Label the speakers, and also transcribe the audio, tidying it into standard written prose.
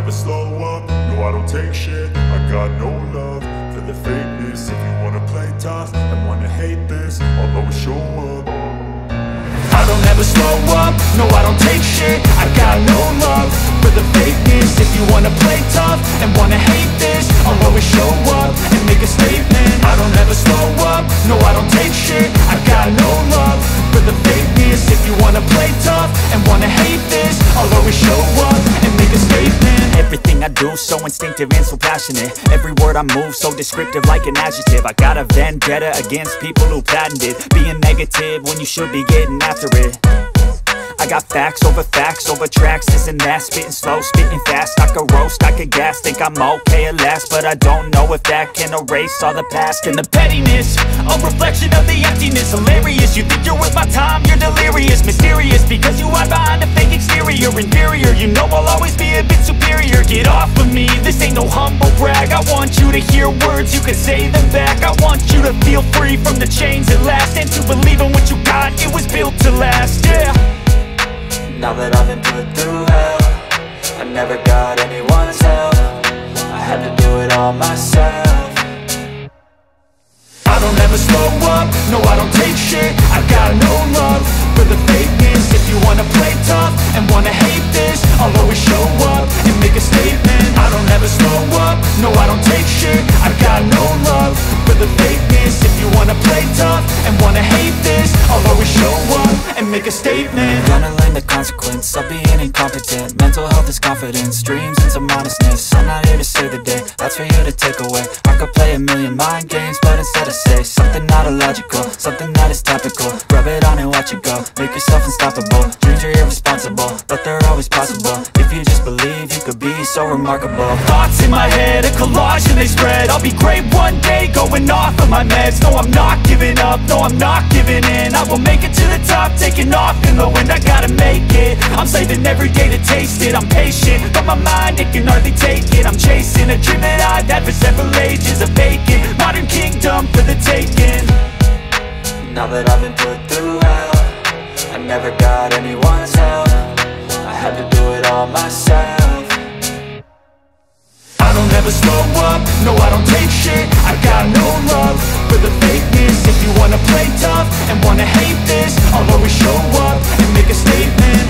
Speaker 1: never slow up, no I don't take shit. I got no love for the fakeness. If you wanna play tough and wanna hate this, I'll always show up. I don't ever slow up, no I don't take shit. I got no love for the fakeness. If you wanna play tough and wanna hate this, I'll always show up and make a statement. I don't ever slow up, no I don't take shit. I got no love for the fakeness. If you wanna play tough and wanna hate this, I'll always show up and make a statement.
Speaker 2: Everything I do so instinctive and so passionate. Every word I move so descriptive like an adjective. I got a vendetta against people who patented being negative when you should be getting after it. I got facts over tracks, this and that. Spitting slow, spitting fast. I could roast, I could gas. Think I'm okay at last, but I don't know if that can erase all the past. And the pettiness, a reflection of the emptiness. Hilarious, you think you're worth my time, you're delirious. Mysterious, because you hide behind a fake exterior. Inferior, you know I'll always be a bit superior. Get off of me, this ain't no humble brag. I want you to hear words, you can say them back. I want you to feel free from the chains at last, and to believe in what you got, it was built to last, yeah.
Speaker 3: Now that I've been put through hell, I never got anyone's help. I had to do it all myself.
Speaker 1: I don't ever slow up, no I don't take shit. I got no love for the fakeness. If you wanna play tough and wanna hate this, I'll always show up and make a statement. I don't ever slow up, no I don't take shit. I got no love for the fakeness. If you wanna play tough and wanna hate this, I'll always show up and make a statement.
Speaker 3: Gonna learn the consequence of being incompetent. Mental health is confidence, dreams and some honestness. I'm not here to save the day, that's for you to take away. I could play a million mind games, but instead I say something not illogical, something that is topical. Rub it on and watch it go, make yourself unstoppable. Dreams are irresponsible, but they're always possible. If you just believe, you could be so remarkable.
Speaker 2: Thoughts in my head, a collage and they spread. I'll be great one day, going off of my meds. No, I'm not giving up, no, I'm not giving in. I will make it to the top, taking off in the wind. I gotta make it, I'm saving every day to taste it. I'm patient, but my mind, it can hardly take it. I'm chasing a dream that I've had for several ages. A vacant, modern kingdom for the taking.
Speaker 3: Now that I've been put through hell, I never got anyone's help. I had to do it all myself.
Speaker 1: I don't ever slow up, no I don't take shit. I got no love for the fakeness. If you wanna play tough and wanna hate this, I'll always show up and make a statement.